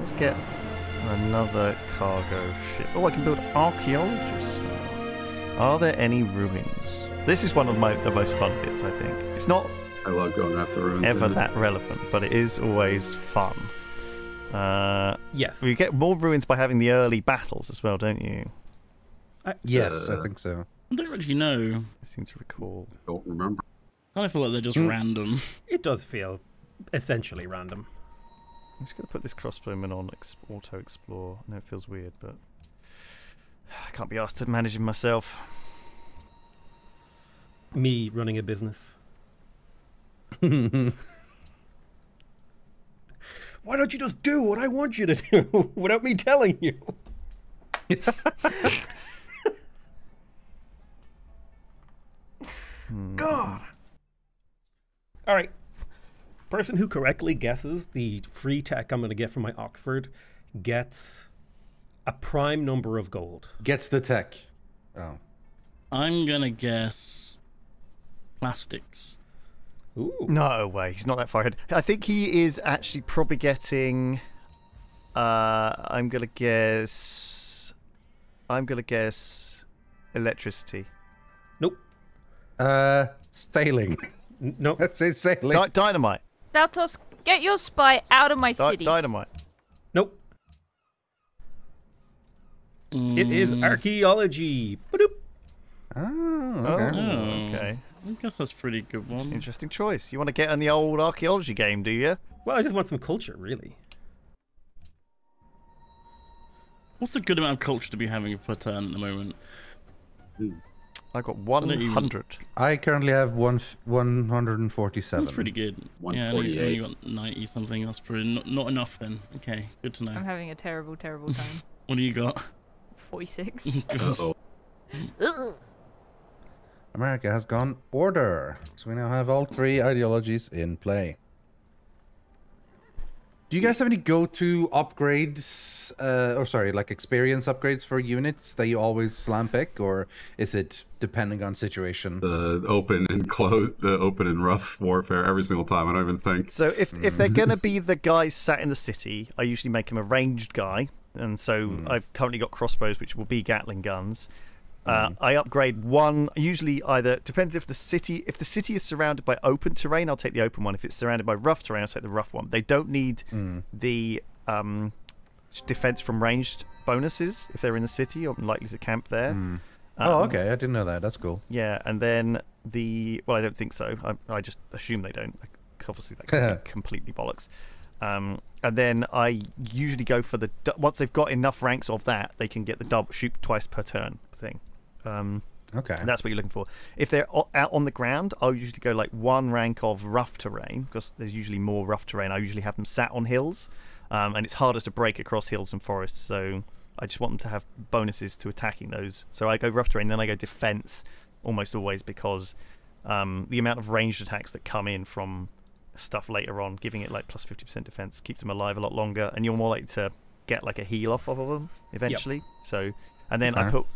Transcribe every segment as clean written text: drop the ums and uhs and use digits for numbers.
Let's get another cargo ship. Oh, I can build archaeologists now. Are there any ruins? This is one of the most fun bits, I think. It's not I love going after ruins. ever that relevant, but it is always fun. Yes. You get more ruins by having the early battles as well, don't you? Yes, I think so. I don't really know. I seem to recall. Don't remember. I feel like they're just random. It does feel essentially random. I'm just going to put this crossbowman on auto-explore. I know it feels weird, but I can't be asked to manage him myself. Me running a business. Why don't you just do what I want you to do without me telling you? God. All right. Person who correctly guesses the free tech I'm going to get from my Oxford gets a prime number of gold. Gets the tech. Oh. I'm gonna guess plastics. Ooh. No way, he's not that far ahead. I think he is actually probably getting. I'm gonna guess electricity. Nope. Sailing. Nope. Let's say sailing. Dynamite. Datos, get your spy out of my city. Dynamite. Nope. It is archaeology. Ba-doop. Oh, okay. Oh. Okay. I guess that's a pretty good one. Interesting choice. You want to get on the old archaeology game, do you? Well, I just want some culture, really. What's a good amount of culture to be having per turn at the moment? I got 100. I currently have 147. That's pretty good. Yeah, I only got 90 something. That's pretty not enough then. Okay, good to know. I'm having a terrible, terrible time. What do you got? 46. Uh-oh. America has gone order. So we now have all three ideologies in play. Do you guys have any go-to upgrades, like experience upgrades for units that you always slam pick, or is it depending on situation? The open and rough warfare every single time. I don't even think. So if they're going to be the guys sat in the city, I usually make him a ranged guy. And so I've currently got crossbows, which will be Gatling guns. I upgrade one, usually either, depends if the city is surrounded by open terrain, I'll take the open one. If it's surrounded by rough terrain, I'll take the rough one. They don't need the defense from ranged bonuses if they're in the city or likely to camp there. Oh, okay. I didn't know that. That's cool. Yeah, and then well, I don't think so. I just assume they don't. Obviously, that could be completely bollocks. And then I usually go for once they've got enough ranks of that, they can get the double shoot twice per turn thing. Okay. And that's what you're looking for. If they're out on the ground, I'll usually go like one rank of rough terrain, because there's usually more rough terrain. I usually have them sat on hills, and it's harder to break across hills and forests, so I just want them to have bonuses to attacking those. So I go rough terrain, then I go defense almost always, because the amount of ranged attacks that come in from stuff later on, giving it like plus 50% defense, keeps them alive a lot longer, and you're more likely to get like a heal off of them eventually. Yep. So, and then I put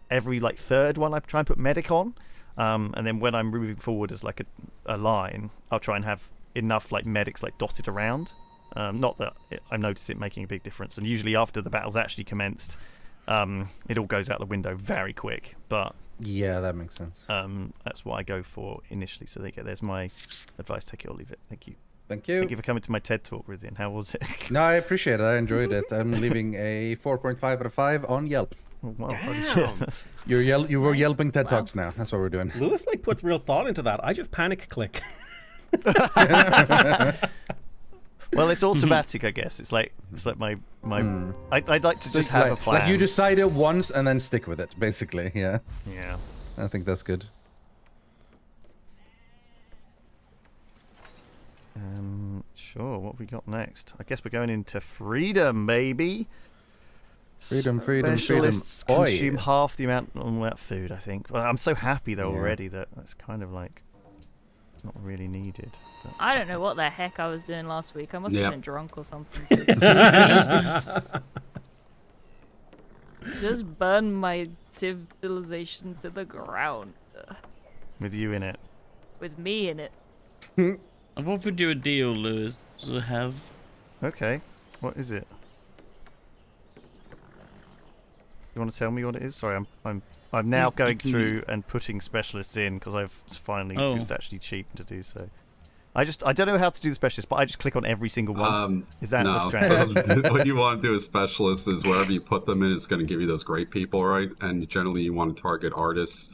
every like third one, I try and put medic on, and then when I'm moving forward as like a line, I'll try and have enough like medics like dotted around. Not that I notice it making a big difference, and usually after the battle's actually commenced, it all goes out the window very quick. But yeah, that makes sense. That's what I go for initially. So there's my advice: take it or leave it. Thank you. Thank you. Thank you for coming to my TED talk, Rithian. How was it? No, I appreciate it. I enjoyed it. I'm leaving a 4.5 out of 5 on Yelp. Oh, wow. Damn. You were yelping TED Talks now. That's what we're doing. Lewis like puts real thought into that. I just panic click. Well, it's automatic, I guess. It's like my. I'd like to just have a plan. Like you decide it once and then stick with it, basically. Yeah. Yeah. I think that's good. Sure. What have we got next? I guess we're going into freedom, baby. Specialists consume half the amount of food, I think. Well, I'm so happy though already that that's kind of like not really needed. But... I don't know what the heck I was doing last week. I must have been drunk or something. Just burn my civilization to the ground. With you in it. With me in it. I've offered you a deal, Lewis, to have. Okay. What is it? You want to tell me what it is? Sorry, I'm now going through and putting specialists in because I've finally it's actually cheap to do so. I don't know how to do the specialists, but I just click on every single one. Is that the strategy? So what you want to do as specialists is wherever you put them in is going to give you those great people, right? And generally you want to target artists,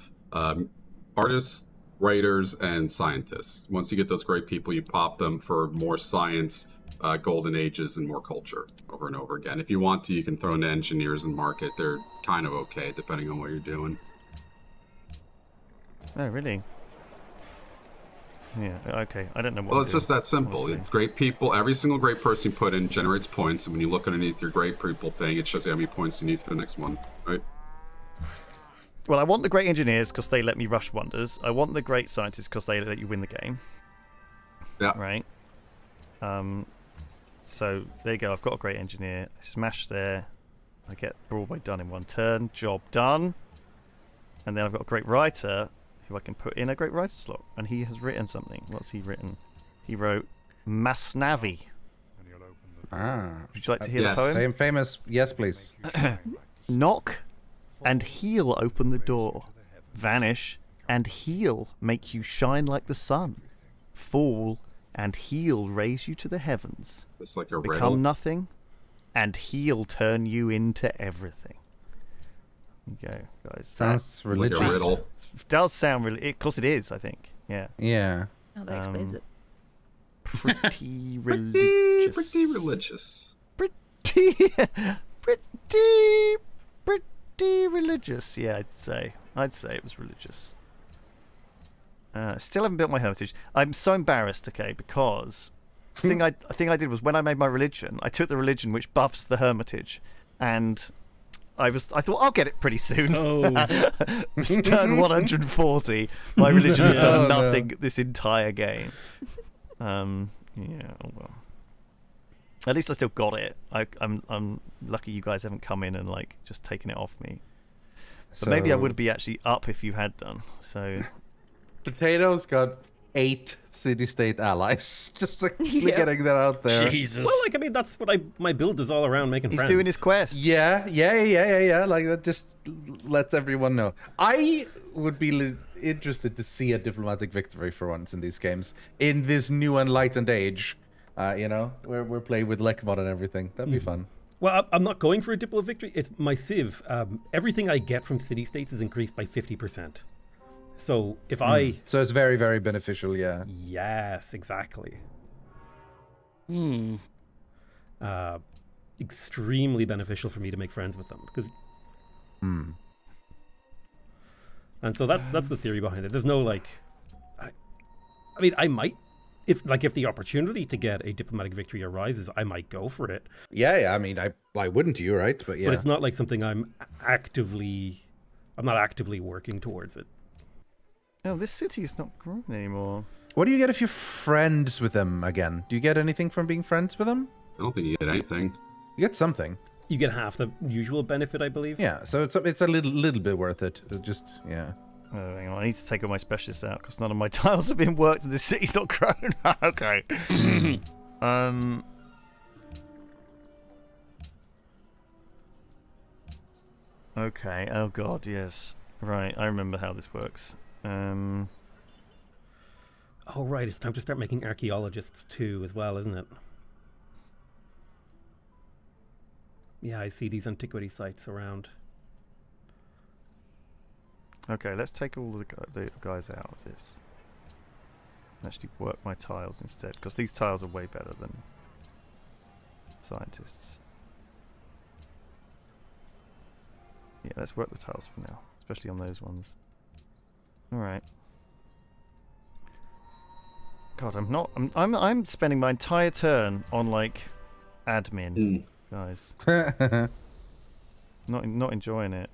writers, and scientists. Once you get those great people, you pop them for more science, golden ages, and more culture over and over again. If you want to, you can throw in engineers and market. They're kind of okay depending on what you're doing. Oh, really? Yeah, okay. I don't know what Well, it's just that simple. Great people, every single great person you put in generates points, and when you look underneath your great people thing, it shows you how many points you need for the next one, right? Well, I want the great engineers because they let me rush wonders. I want the great scientists because they let you win the game. Yeah. Right? So, there you go. I've got a great engineer. I smash there. I get Broadway done in one turn. Job done. And then I've got a great writer who I can put in a great writer slot. And he has written something. What's he written? He wrote Masnavi. Would you like to hear the poem? Same famous. Yes, please. Knock, and he'll open the door. Vanish, and he'll make you shine like the sun. Fall, and he'll raise you to the heavens. It's like a Become riddle. nothing, and he'll turn you into everything. There you go, guys. Sounds religious. Like a riddle. It does sound really... Of course it is, I think. Yeah. Yeah. Oh, that explains it. Pretty religious. Pretty religious. Pretty religious. Yeah, I'd say it was religious. Still haven't built my hermitage. I'm so embarrassed, okay, because the thing I did was when I made my religion, I took the religion which buffs the hermitage, and I thought I'll get it pretty soon. It's turn 140. My religion has done nothing this entire game. Yeah. Oh well. At least I still got it. I'm lucky you guys haven't come in and like just taken it off me. But maybe I would be actually up if you had done. So Potato's got 8 city-state allies. Just like getting that out there. Jesus. Well, like, I mean, that's what my build is all around, making friends. he's doing his quests. Yeah. Like that just lets everyone know. I would be interested to see a diplomatic victory for once in these games. In this new enlightened age, where we're playing with Lekmon and everything. That'd be fun. Well, I'm not going for a diplo victory. It's my Civ. Everything I get from city-states is increased by 50%. So if So it's very, very beneficial, yeah. Yes, exactly. Extremely beneficial for me to make friends with them because. And so that's the theory behind it. There's no like. I mean, I might. If the opportunity to get a diplomatic victory arises, I might go for it. Yeah. I mean, why wouldn't you, right? But yeah. But it's not like something I'm not actively working towards it. Oh, this city is not growing anymore. What do you get if you're friends with them again? Do you get anything from being friends with them? I don't think you get anything. You get something. You get half the usual benefit, I believe. Yeah, so it's a little bit worth it. Just yeah. Oh, hang on. I need to take all my specialists out because none of my tiles have been worked and the city's not grown. Okay. Okay. Oh God, yes. Right. I remember how this works. Oh right, it's time to start making archaeologists too, as well, isn't it? Yeah, I see these antiquity sites around. Okay, let's take all the guys out of this. Actually work my tiles instead, because these tiles are way better than scientists. Yeah, let's work the tiles for now, especially on those ones. Alright. God, I'm spending my entire turn on like admin, guys. Not enjoying it.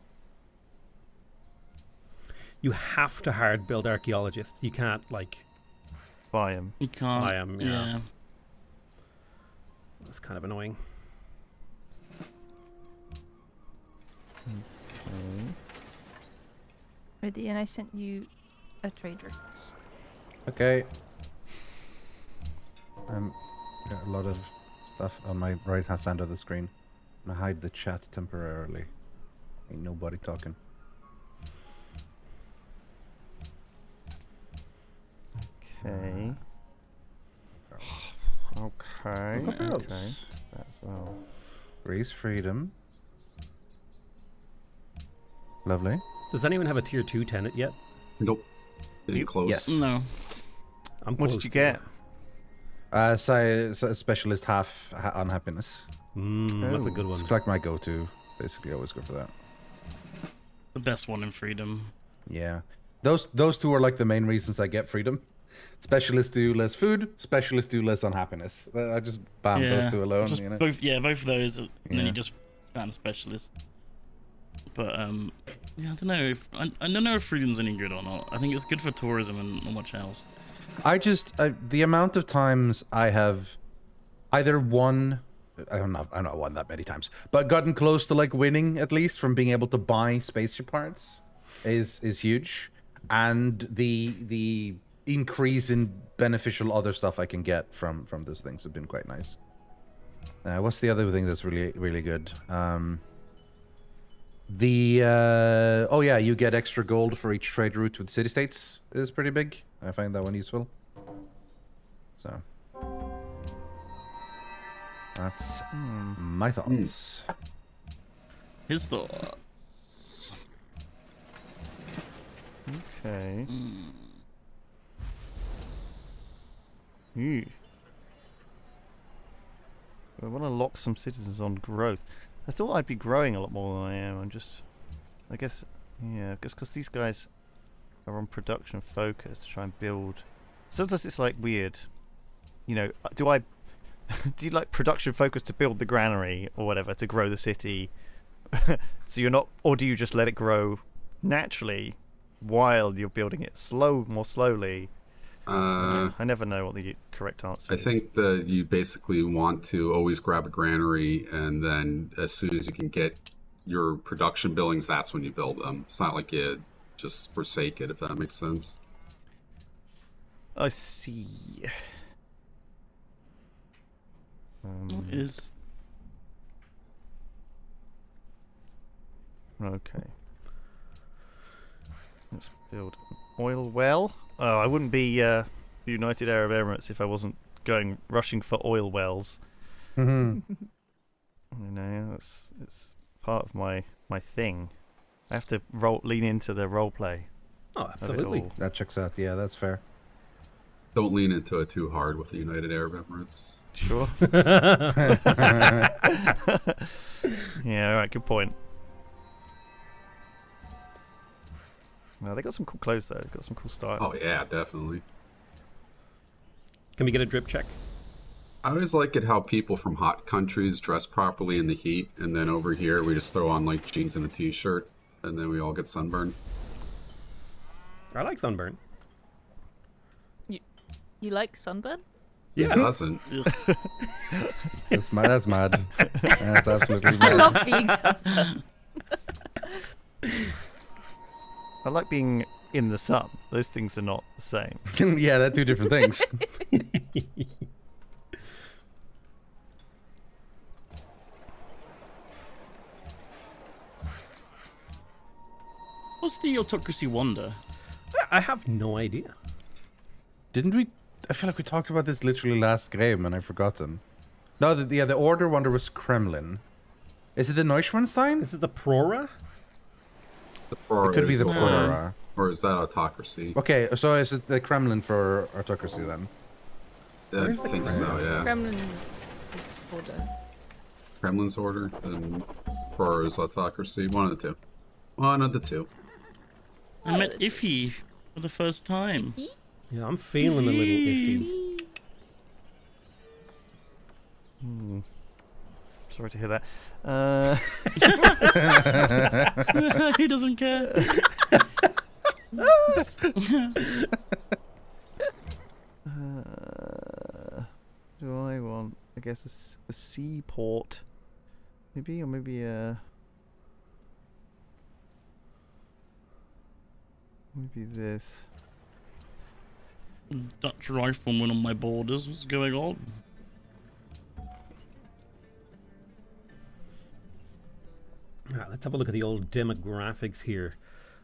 You have to hard build archaeologists. You can't like buy them. You can't. Buy them, yeah. That's kind of annoying. Okay. Ready, and I sent you a trade request. Okay. Got a lot of stuff on my right hand side of the screen. I'm gonna hide the chat temporarily. Ain't nobody talking. Okay. Okay. Look at Okay. those. That's well. Raise freedom. Lovely. Does anyone have a tier 2 tenant yet? Nope. Getting close. Yes. No. I'm What close did you to it. get? So specialist half unhappiness. That's a Oh. good one. It's like my go-to. Basically, I always go for that. The best one in freedom. Yeah. Those two are like the main reasons I get freedom. Specialists do less food. Specialists do less unhappiness. I just bam those two alone. Just You know. both of those, and then Yeah. you just spam specialist. But yeah, I don't know if I don't know if freedom's any good or not. I think it's good for tourism and not much else. The amount of times I have either won, I'm not won that many times, but gotten close to like winning at least from being able to buy spaceship parts is huge, and the increase in beneficial other stuff I can get from those things have been quite nice. What's the other thing that's really good? Oh yeah, you get extra gold for each trade route with city-states is pretty big. I find that one useful. So that's my thoughts. His thoughts. Okay. I want to lock some citizens on growth. I thought I'd be growing a lot more than I am. I guess because these guys are on production focus to try and build. Sometimes it's like weird. You know, do you like production focus to build the granary or whatever to grow the city? So you're not, or do you just let it grow naturally while you're building it more slowly? I never know what the correct answer is. I think that you basically want to always grab a granary, and then as soon as you can get your production buildings, that's when you build them. It's not like you just forsake it, if that makes sense. I see. What is Okay. Let's build an oil well. Oh, I wouldn't be United Arab Emirates if I wasn't rushing for oil wells. Mm-hmm. You know, it's part of my thing. I have to lean into the role play. Oh, of it absolutely. all. That checks out. Yeah, that's fair. Don't lean into it too hard with the United Arab Emirates. Sure. Yeah, alright, good point. Well, they got some cool clothes though. They got some cool style. Oh yeah, definitely. Can we get a drip check? I always like it how people from hot countries dress properly in the heat, and then over here we just throw on like jeans and a t-shirt, and then we all get sunburned. I like sunburn. You like sunburn? Who Yeah. doesn't? That's mad. That's absolutely I mad. love being sunburned. I like being in the sun. Those things are not the same. Yeah, they're two different things. what's the autocracy wonder? I have no idea. Didn't we? I feel like we talked about this literally last game, and I've forgotten. No, the Order wonder was Kremlin. Is it the Neuschwanstein? Is it the Prora? It could be the Prora. Or is that autocracy? Okay, so is it the Kremlin for autocracy then? I Where's the think so, yeah. Kremlin is order. Kremlin's order and Proro's autocracy. One of the two. One of the two. I met it's- Iffy for the first time. Yeah, I'm feeling a little iffy. Sorry to hear that. Who doesn't care? Do I want, I guess, a seaport? Maybe, or maybe maybe this. Dutch rifleman on my borders. What's going on? Let's have a look at the old demographics here.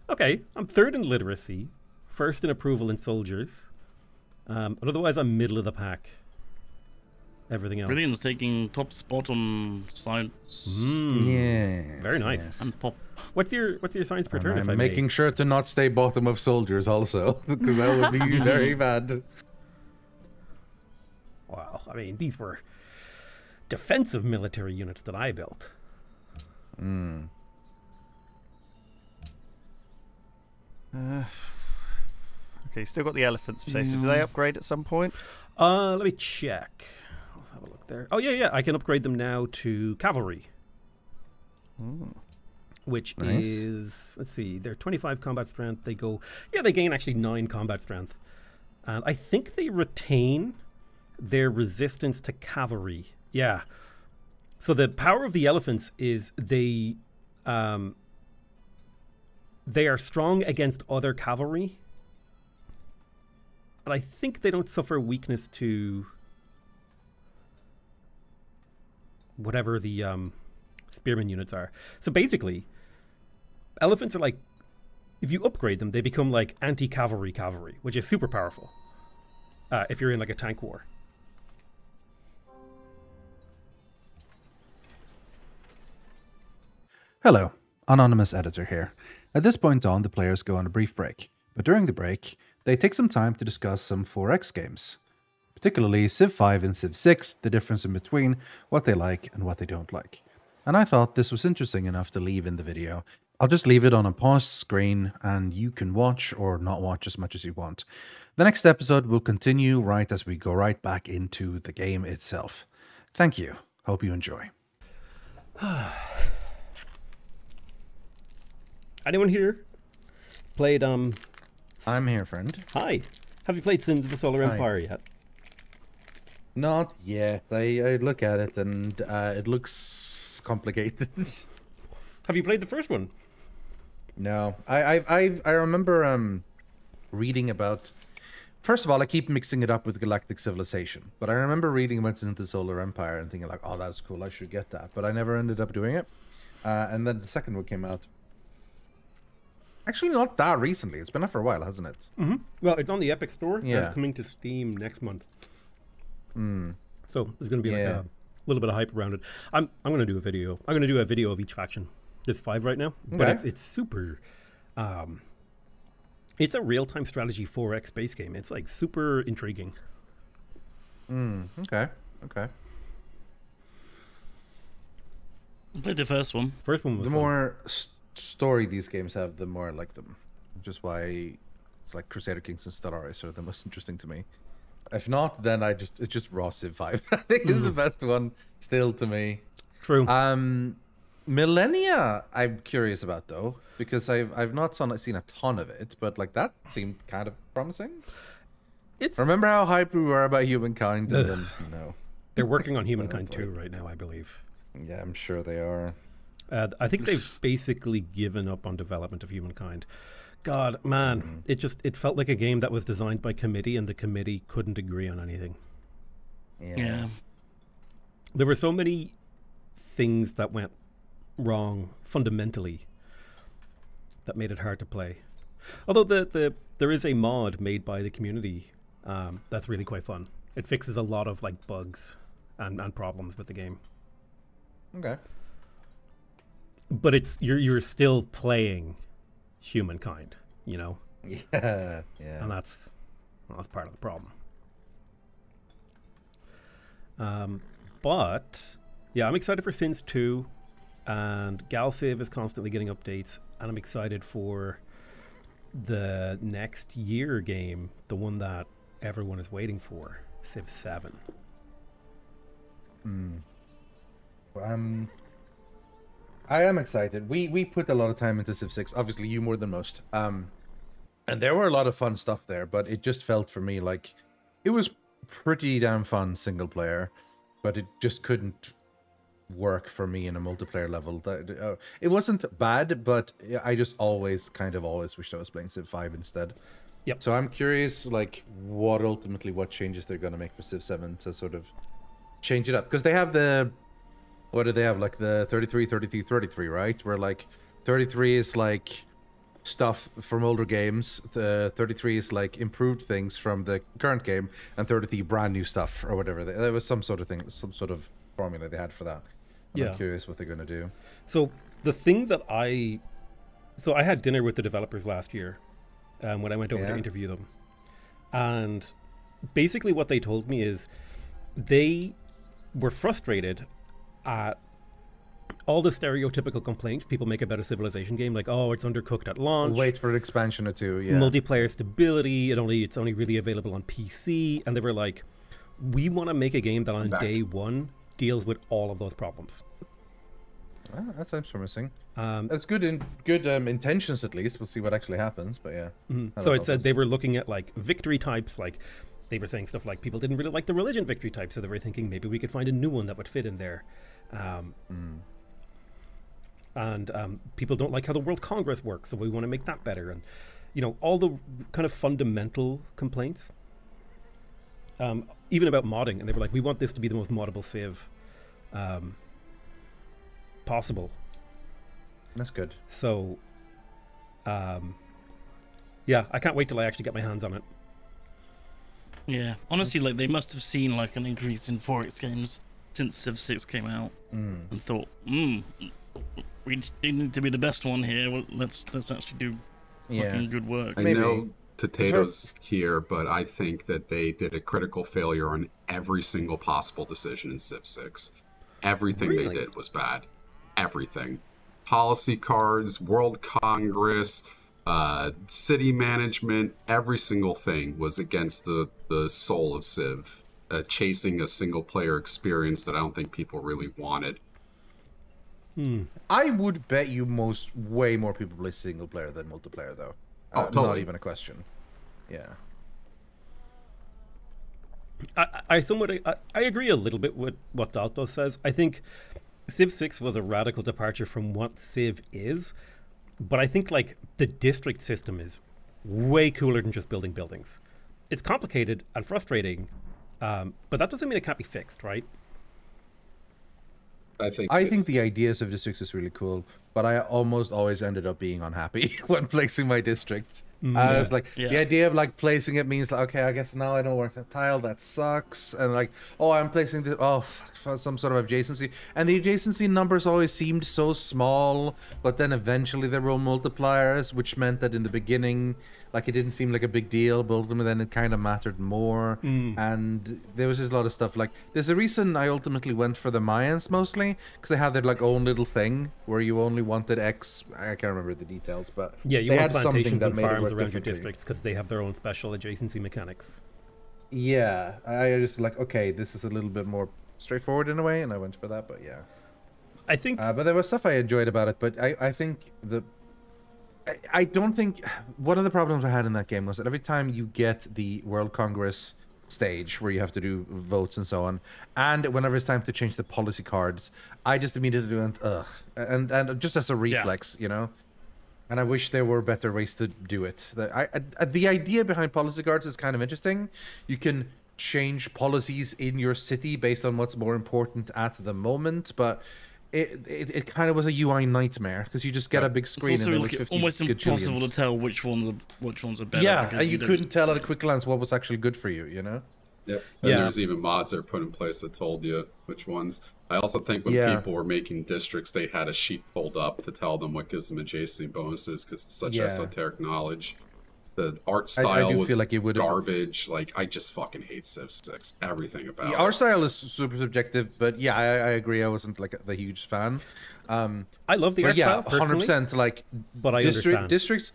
Okay, I'm 3rd in literacy, 1st in approval in soldiers. But otherwise, I'm middle of the pack. Everything else. Brilliant's taking top spot on science Yeah. Very nice. and pop. What's your science per turn? If I I'm may? making sure to not stay bottom of soldiers also, because that would be very bad. Wow, I mean, these were defensive military units that I built. Okay, still got the elephants, Potato. Do they upgrade at some point? Let me check. Let's have a look there. Oh, yeah, I can upgrade them now to cavalry. Which Nice. is, let's see, they're 25 combat strength. They gain actually 9 combat strength. And I think they retain their resistance to cavalry. Yeah. So the power of the elephants is they are strong against other cavalry. But I think they don't suffer weakness to whatever the spearman units are. So basically, elephants are like, if you upgrade them, they become like anti-cavalry cavalry, which is super powerful if you're in like a tank war. Hello, Anonymous Editor here. At this point on, the players go on a brief break, but during the break, they take some time to discuss some 4X games, particularly Civ 5 and Civ 6, the difference in between, what they like and what they don't like. And I thought this was interesting enough to leave in the video. I'll just leave it on a paused screen and you can watch or not watch as much as you want. The next episode will continue right as we go right back into the game itself. Thank you. Hope you enjoy. Anyone here played I'm here, friend. Hi. Have you played Sims the Solar Hi. Empire yet? Not yet. I look at it and it looks complicated. Have you played the first one? No, I remember reading about. First of all, I keep mixing it up with Galactic Civilization, but I remember reading about the Solar Empire and thinking like, "Oh, that's cool. I should get that," but I never ended up doing it. And then the second one came out. Actually, not that recently. It's been out for a while, hasn't it? Mm-hmm. Well, it's on the Epic Store. So Yeah. it's coming to Steam next month. So there's going to be like a little bit of hype around it. I'm going to do a video. I'm going to do a video of each faction. There's 5 right now, but Okay. it's super. It's a real-time strategy 4X space game. It's like super intriguing. Okay. I played the first one. First one was The fun. more story these games have, the more I like them. Which is why it's like Crusader Kings and Stellaris are the most interesting to me. If not, then it's just raw Civ 5. I think is the best one still to me. True. Millennia, I'm curious about though, because I've not seen a ton of it, but like that seemed kind of promising. It's Remember how hyped we were about Humankind, and then they're working on Humankind 2 right now, I believe. yeah, I'm sure they are. I think they've basically given up on development of Humankind. God, man, it felt like a game that was designed by committee, and the committee couldn't agree on anything. Yeah. There were so many things that went wrong fundamentally that made it hard to play. Although there is a mod made by the community that's really quite fun. It fixes a lot of like bugs and problems with the game. Okay. But you're still playing Humankind, you know, Yeah. and that's part of the problem. But yeah, I'm excited for Sins 2, and Galciv is constantly getting updates, and I'm excited for the next year game, the one that everyone is waiting for, Civ 7. I am excited. We put a lot of time into Civ 6. Obviously, you more than most. And there were a lot of fun stuff there, but it just felt for me like it was pretty damn fun single player, but it just couldn't work for me in a multiplayer level. It wasn't bad, but I just always wished I was playing Civ 5 instead. Yep. So I'm curious, like, what changes they're going to make for Civ 7 to sort of change it up, because they have the what do they have? Like the 33, 33, 33, right? Where like 33 is like stuff from older games, the 33 is like improved things from the current game, and 33 brand new stuff or whatever. There was some sort of thing, some sort of formula they had for that. I'm curious what they're going to do. So the thing that I had dinner with the developers last year when I went over to interview them, and basically what they told me is they were frustrated at all the stereotypical complaints people make about a Civilization game, like, oh, it's undercooked at launch. Wait for an expansion or two, multiplayer stability, it's only really available on PC. And they were like, we want to make a game that on day one deals with all of those problems. Well, that sounds promising. That's good intentions, at least. We'll see what actually happens, but yeah. So it said they were looking at like victory types, like they were saying stuff like people didn't really like the religion victory type, so they were thinking maybe we could find a new one that would fit in there. And people don't like how the World Congress works, so we want to make that better. And, all the kind of fundamental complaints, even about modding. And they were like, we want this to be the most moddable Civ possible. That's good. So, yeah, I can't wait till I actually get my hands on it. Yeah, honestly, like they must have seen like an increase in 4X games since Civ 6 came out, and thought, we need to be the best one here. Well, let's actually do fucking good work. I know potatoes here, but I think that they did a critical failure on every single possible decision in Civ 6. Everything they did was bad. Everything. Policy cards, World Congress, city management, every single thing was against the soul of Civ. Chasing a single player experience that I don't think people really wanted. I would bet you way more people play single player than multiplayer, though. Totally. Not even a question. Yeah. I agree a little bit with what Daltos says. I think Civ 6 was a radical departure from what Civ is, but I think like the district system is way cooler than just building buildings. It's complicated and frustrating, but that doesn't mean it can't be fixed, right? I think the ideas of districts is really cool, but I almost always ended up being unhappy when placing my district. I was like, the idea of like placing it means like, okay, I guess now I don't work that tile, that sucks, and like, oh, I'm placing this, for some sort of adjacency, and the adjacency numbers always seemed so small, but then eventually there were multipliers, which meant that in the beginning, like, it didn't seem like a big deal, but ultimately then it kind of mattered more, and there was just a lot of stuff. Like, there's a reason I ultimately went for the Mayans mostly, because they had their like own little thing where you only wanted X. I can't remember the details, but yeah, you they want had something plantations that and made it farms work around your differently. districts because they have their own special adjacency mechanics. Yeah, I just like, okay, this is a little bit more straightforward in a way, and I went for that. But yeah, I think, but there was stuff I enjoyed about it. But I think I don't think one of the problems I had in that game was that every time you get the World Congress stage where you have to do votes and so on, and whenever it's time to change the policy cards, I just immediately went ugh, and just as a reflex, you know. And I wish there were better ways to do it. The idea behind policy cards is kind of interesting. You can change policies in your city based on what's more important at the moment, but it kind of was a UI nightmare because you just get a big screen and it's also almost impossible to tell which ones are better. Yeah, and you couldn't tell at a quick glance what was actually good for you, you know? Yep. And there's even mods that are put in place that told you which ones. I also think when people were making districts, they had a sheet pulled up to tell them what gives them adjacent bonuses because it's such esoteric knowledge. The art style was feel like it garbage. Like, I just fucking hate Civ 6. Everything about it. Art style is super subjective, but yeah, I agree. I wasn't like the huge fan. I love the art style, personally, 100%. Like, but I understand. Districts,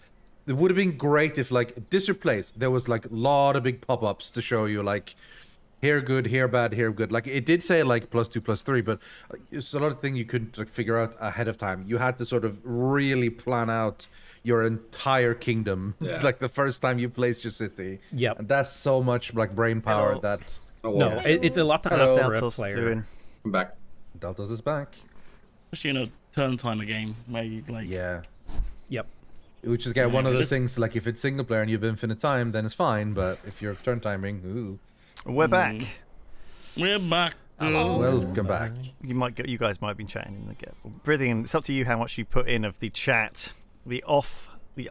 it would have been great if, like, District Place, there was like a lot of big pop-ups to show you, like, here good, here bad, here good. Like, it did say like +2, +3, but it's a lot of things you couldn't like figure out ahead of time. You had to sort of really plan out your entire kingdom, like the first time you placed your city. Yeah, and that's so much like brain power that. No, it's a lot to ask for a player. I'm back. Daltos is back. Especially in a turn timer game where you like. Yeah. Yep. Which is one of those things. Like, if it's single player and you have infinite time, then it's fine. But if you're turn timing, ooh. We're back. We're back. Welcome back. You guys might have been chatting in the gap. Brilliant. It's up to you how much you put in of the chat, the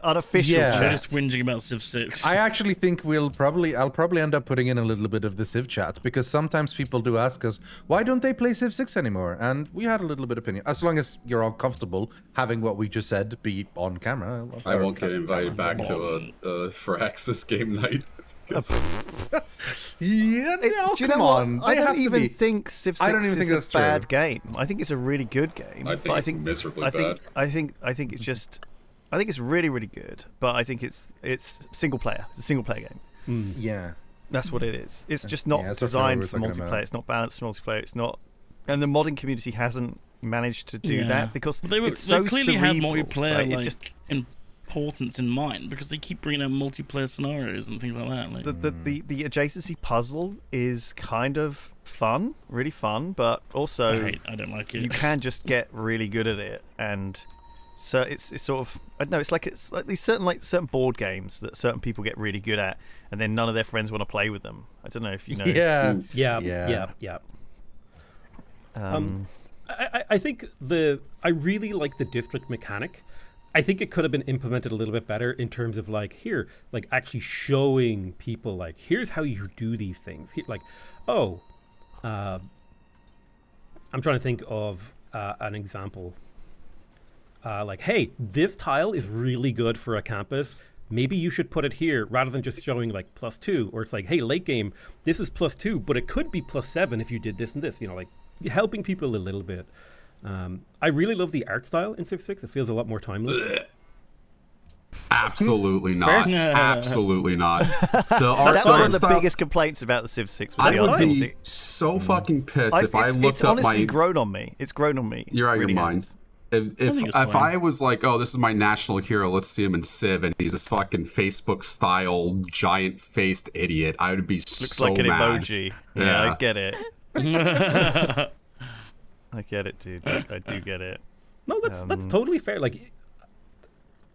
unofficial Yeah. We're chat. just whinging about Civ 6. I actually think I'll probably end up putting in a little bit of the Civ chat, because sometimes people do ask us, why don't they play Civ 6 anymore? And we had a little bit of opinion. As long as you're all comfortable having what we just said be on camera. I won't get invited back to a Firaxis game night. Yeah, Do you know what? I don't even think Civ 6 is a bad game. I think it's a really good game. I think it's miserably bad. I think it's just. I think it's really, really good, but I think it's single player. It's a single player game. Yeah. That's what it is. It's just not that's designed what for we're multiplayer. talking about. It's not balanced for multiplayer. It's not, and the modding community hasn't managed to do that because it's so they clearly have cerebral, multiplayer right? importance in mind, because they keep bringing out multiplayer scenarios and things like that. Like, the adjacency puzzle is kind of fun, really fun, but also I don't like it. you can just get really good at it, and so it's sort of, I don't know, it's like these certain board games that certain people get really good at, and then none of their friends want to play with them. I don't know if you know. Yeah. I think I really like the district mechanic. I think it could have been implemented a little bit better in terms of actually showing people here's how you do these things. I'm trying to think of an example. Hey, this tile is really good for a campus. Maybe you should put it here rather than just showing +2, or it's hey, late game, this is +2, but it could be +7 if you did this and this. Helping people a little bit. I really love the art style in Civ 6. It feels a lot more timeless. Absolutely not. Absolutely not. The art, That was one of the style, biggest complaints about the Civ 6. Was I the would art be style. so fucking pissed if I looked it's up honestly my. grown on me. It's grown on me. You're out of Really your mind. has. If I was oh, this is my national hero, let's see him in Civ, and he's this fucking Facebook style giant faced idiot, I would be Looks so like an mad. emoji. Yeah. Yeah, I get it. I get it, dude. I do get it. No, that's totally fair.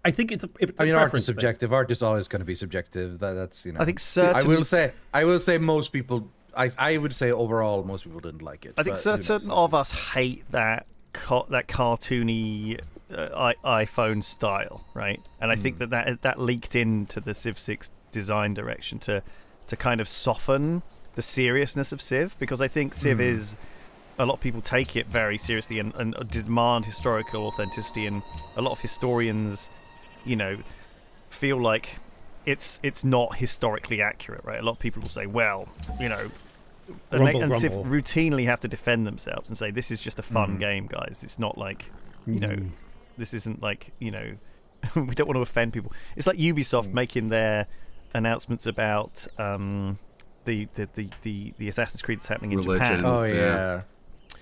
I think it's a art is preference subjective. Art is always going to be subjective. That's I think certain. I will say most people. I would say overall most people didn't like it. I think certain of us hate that cartoony iPhone style, right? And I think that leaked into the Civ 6 design direction to kind of soften the seriousness of Civ, because I think Civ is, a lot of people take it very seriously and demand historical authenticity, and a lot of historians, feel like it's not historically accurate, right? A lot of people will say, well, and Civ routinely have to defend themselves and say, this is just a fun game, guys. It's not this isn't we don't want to offend people. It's like Ubisoft making their announcements about the Assassin's Creed that's happening in Japan. Oh yeah.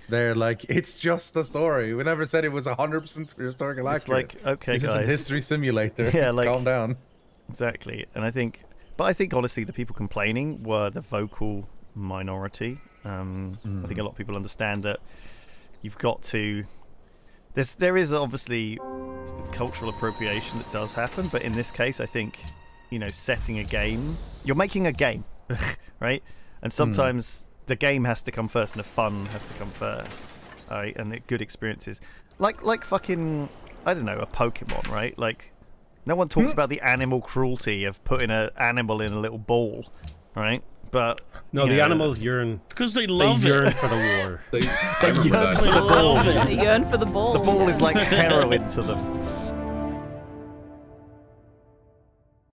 They're it's just a story. We never said it was 100% historical accurate. It's okay, this guys. is a history simulator. Yeah, calm down. Exactly. And I think honestly, the people complaining were the vocal minority. I think a lot of people understand that you've got to. There is obviously cultural appropriation that does happen, but in this case, I think setting a game, you're making a game, right? And sometimes the game has to come first, and the fun has to come first, right? And the good experiences, like fucking, I don't know, a Pokemon, right? No one talks about the animal cruelty of putting an animal in a little ball, right? But no, the animals yearn because they love it. Yearn for the war. I remember that. They love it. They yearn for the ball. The ball is like heroin to them.